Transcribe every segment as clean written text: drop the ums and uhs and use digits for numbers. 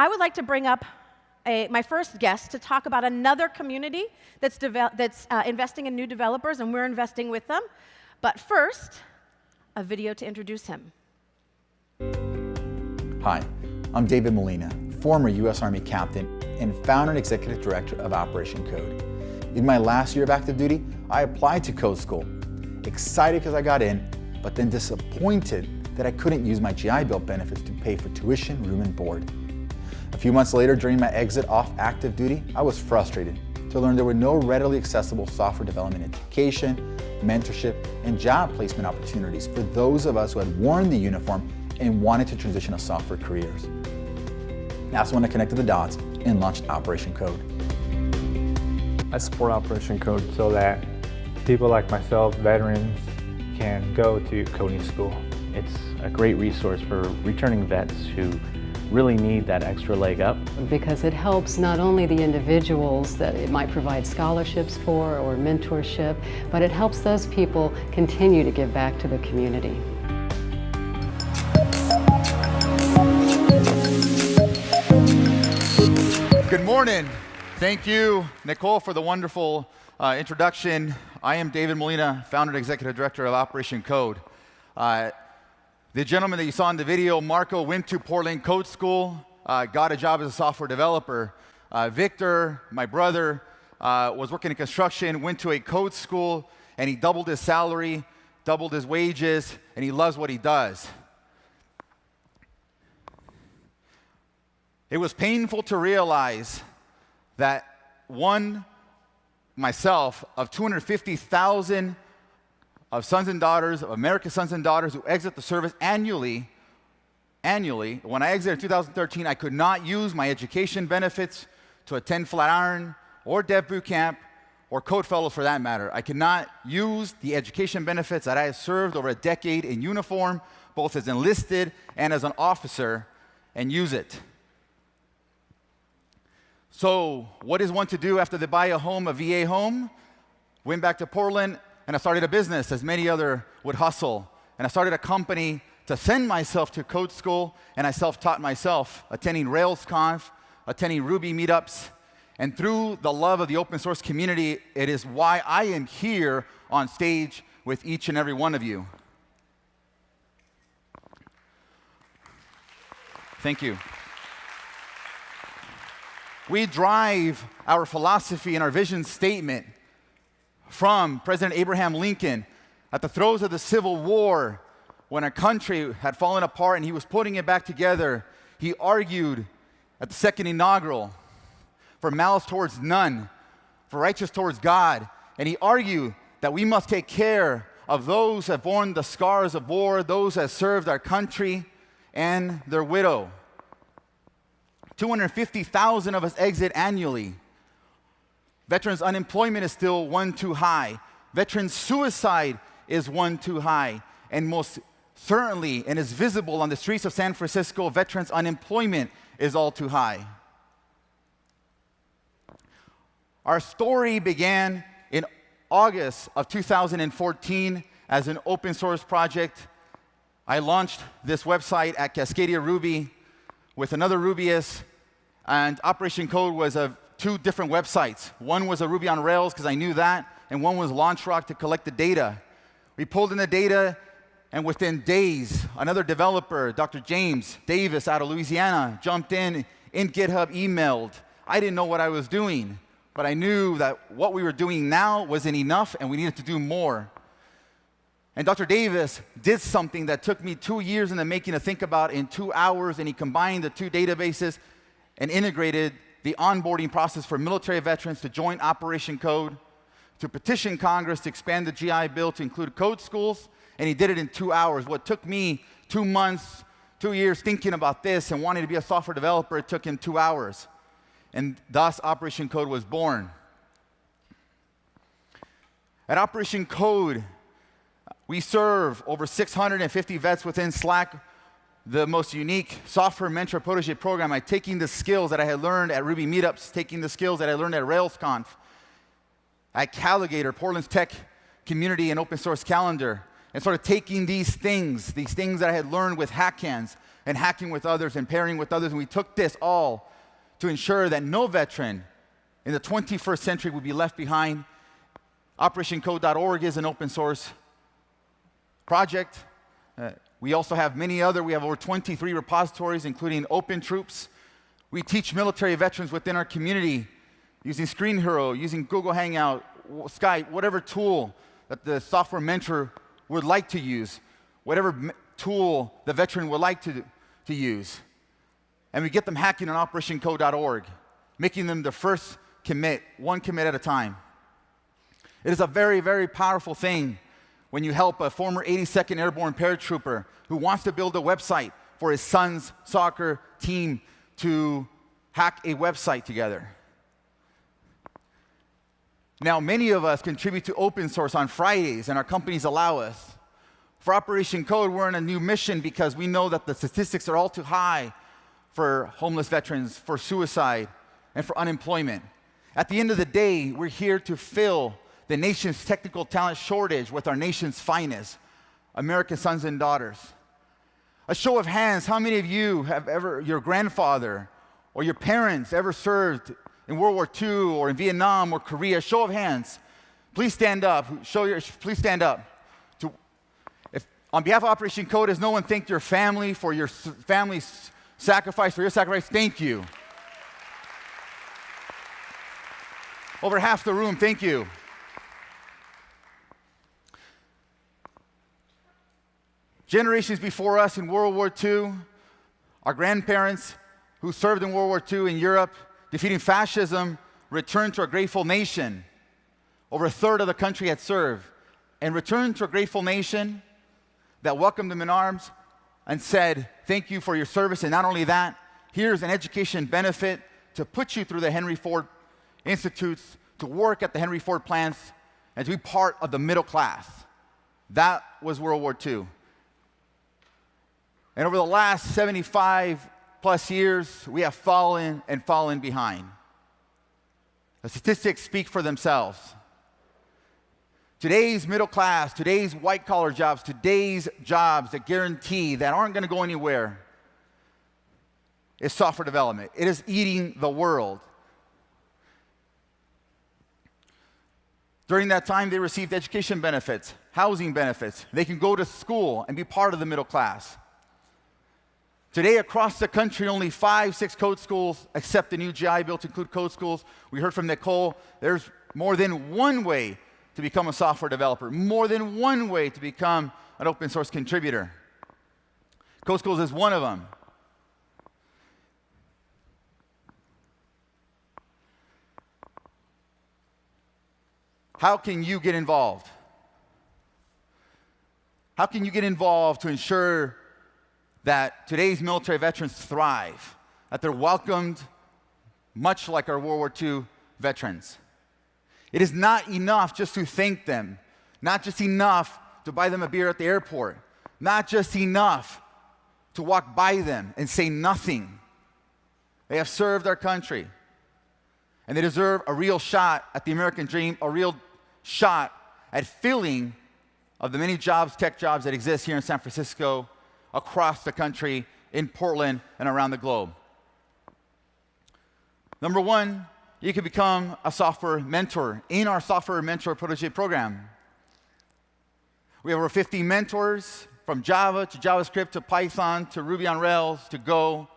I would like to bring up my first guest to talk about another community that's investing in new developers, and we're investing with them. But first, a video to introduce him. Hi, I'm David Molina, former U.S. Army captain and founder and executive director of Operation Code. In my last year of active duty, I applied to Code School. Excited because I got in, but then disappointed that I couldn't use my GI Bill benefits to pay for tuition, room, and board. A few months later, during my exit off active duty, I was frustrated to learn there were no readily accessible software development education, mentorship, and job placement opportunities for those of us who had worn the uniform and wanted to transition to software careers. That's when I connected the dots and launched Operation Code. I support Operation Code so that people like myself, veterans, can go to coding school. It's a great resource for returning vets who really need that extra leg up. Because it helps not only the individuals that it might provide scholarships for or mentorship, but it helps those people continue to give back to the community. Good morning. Thank you, Nicole, for the wonderful introduction. I am David Molina, founder and executive director of Operation Code. The gentleman that you saw in the video, Marco, went to Portland Code School, got a job as a software developer. Victor, my brother, was working in construction, went to a code school, and he doubled his salary, doubled his wages, and he loves what he does. It was painful to realize that myself, of 250,000 of sons and daughters, of America's sons and daughters who exit the service annually, when I exited in 2013, I could not use my education benefits to attend Flatiron or Dev Boot Camp or Code Fellows for that matter. I could not use the education benefits that I had served over a decade in uniform, both as enlisted and as an officer, and use it. So what is one to do after they buy a home, a VA home? Went back to Portland, and I started a business, as many other would hustle. And I started a company to send myself to code school, and I self-taught myself, attending RailsConf, attending Ruby meetups. And through the love of the open source community, it is why I am here on stage with each and every one of you. Thank you. We drive our philosophy and our vision statement from President Abraham Lincoln at the throes of the Civil War, when our country had fallen apart and he was putting it back together. He argued at the second inaugural for malice towards none, for righteous towards God. And he argued that we must take care of those who have borne the scars of war, those who have served our country, and their widow. 250,000 of us exit annually. Veterans unemployment is still one too high. Veterans suicide is one too high. And most certainly, and is visible on the streets of San Francisco, veterans unemployment is all too high. Our story began in August of 2014 as an open source project. I launched this website at Cascadia Ruby with another Rubyist, and Operation Code was of two different websites. One was a Ruby on Rails, because I knew that, and one was LaunchRock to collect the data. We pulled in the data, and within days, another developer, Dr. James Davis out of Louisiana, jumped in GitHub, emailed. I didn't know what I was doing, but I knew that what we were doing now wasn't enough, and we needed to do more. And Dr. Davis did something that took me 2 years in the making to think about in 2 hours, and he combined the two databases and integrated the onboarding process for military veterans to join Operation Code, to petition Congress to expand the GI Bill to include code schools, and he did it in 2 hours. What took me 2 months, 2 years thinking about this and wanting to be a software developer, it took him 2 hours. And thus, Operation Code was born. At Operation Code, we serve over 650 vets within Slack, the most unique software mentor protege program by taking the skills that I had learned at Ruby meetups, taking the skills that I learned at RailsConf, at Calligator, Portland's tech community and open source calendar, and sort of taking these things that I had learned with Hackhands, and hacking with others and pairing with others. And we took this all to ensure that no veteran in the 21st century would be left behind. OperationCode.org is an open source project. We also have many other. We have over 23 repositories, including Open Troops. We teach military veterans within our community using Screen Hero, using Google Hangout, Skype, whatever tool that the software mentor would like to use, whatever tool the veteran would like to use. And we get them hacking on OperationCode.org, making them the first commit, one commit at a time. It is a very, very powerful thing when you help a former 82nd Airborne paratrooper who wants to build a website for his son's soccer team to hack a website together. Now, many of us contribute to open source on Fridays, and our companies allow us. For Operation Code, we're on a new mission because we know that the statistics are all too high for homeless veterans, for suicide, and for unemployment. At the end of the day, we're here to fill the nation's technical talent shortage with our nation's finest, American sons and daughters. A show of hands, how many of you have ever, your grandfather or your parents ever served in World War II or in Vietnam or Korea? Show of hands. Please stand up. Please stand up. On behalf of Operation Code, does no one thank your family for your family's sacrifice, for your sacrifice? Thank you. Over half the room, thank you. Generations before us in World War II, our grandparents who served in World War II in Europe, defeating fascism, returned to a grateful nation. Over a third of the country had served, and returned to a grateful nation that welcomed them in arms and said, thank you for your service. And not only that, here's an education benefit to put you through the Henry Ford Institutes, to work at the Henry Ford plants, and to be part of the middle class. That was World War II. And over the last 75 plus years, we have fallen and fallen behind. The statistics speak for themselves. Today's middle class, today's white-collar jobs, today's jobs that guarantee that aren't going to go anywhere is software development. It is eating the world. During that time, they received education benefits, housing benefits. They can go to school and be part of the middle class. Today, across the country, only 5, 6 code schools accept the new GI Bill to include code schools. We heard from Nicole, there's more than one way to become a software developer, more than one way to become an open source contributor. Code schools is one of them. How can you get involved? How can you get involved to ensure that today's military veterans thrive, that they're welcomed much like our World War II veterans? It is not enough just to thank them, not just enough to buy them a beer at the airport, not just enough to walk by them and say nothing. They have served our country, and they deserve a real shot at the American dream, a real shot at filling of the many jobs, tech jobs that exist here in San Francisco, across the country, in Portland, and around the globe. Number one, you can become a software mentor in our Software Mentor Protege program. We have over 50 mentors, from Java to JavaScript to Python to Ruby on Rails to Go.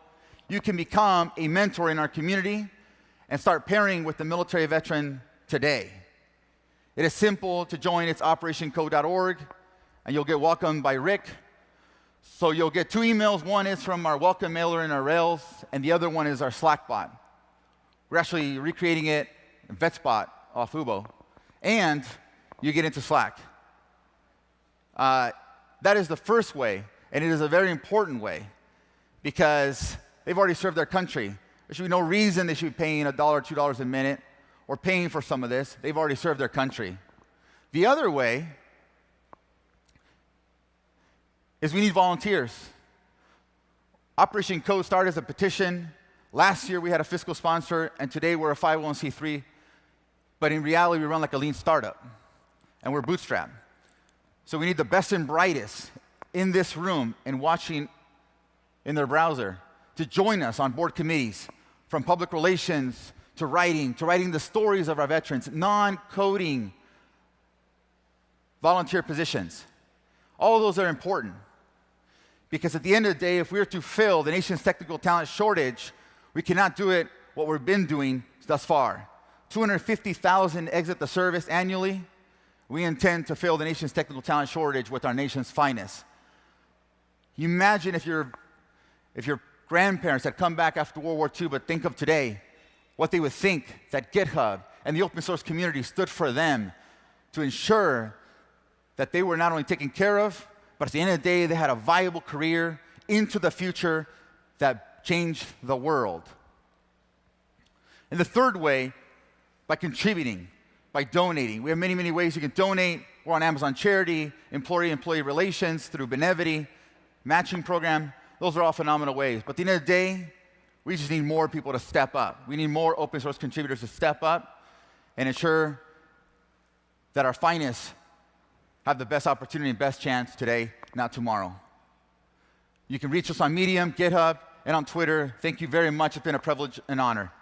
You can become a mentor in our community and start pairing with the military veteran today. It is simple to join. It's operationcode.org, and you'll get welcomed by Rick. So you'll get 2 emails. One is from our welcome mailer in our Rails, and the other one is our Slack bot. We're actually recreating it in VetsBot off Ubo. And you get into Slack. That is the first way, and it is a very important way, because they've already served their country. There should be no reason they should be paying $1 or $2 a minute or paying for some of this. They've already served their country. The other way is we need volunteers. Operation Code started as a petition. Last year we had a fiscal sponsor, and today we're a 501c3. But in reality, we run like a lean startup, and we're bootstrapped. So we need the best and brightest in this room and watching in their browser to join us on board committees, from public relations to writing the stories of our veterans, non-coding volunteer positions. All of those are important because at the end of the day, if we are to fill the nation's technical talent shortage, we cannot do it what we've been doing thus far. 250,000 exit the service annually. We intend to fill the nation's technical talent shortage with our nation's finest. You imagine if your grandparents had come back after World War II, but think of today, what they would think that GitHub and the open source community stood for them to ensure that they were not only taken care of, but at the end of the day, they had a viable career into the future that changed the world. And the third way, by contributing, by donating. We have many, many ways you can donate. We're on Amazon Charity, employee relations, through Benevity, matching program. Those are all phenomenal ways. But at the end of the day, we just need more people to step up. We need more open source contributors to step up and ensure that our finest have the best opportunity and best chance today, not tomorrow. You can reach us on Medium, GitHub, and on Twitter. Thank you very much. It's been a privilege and honor.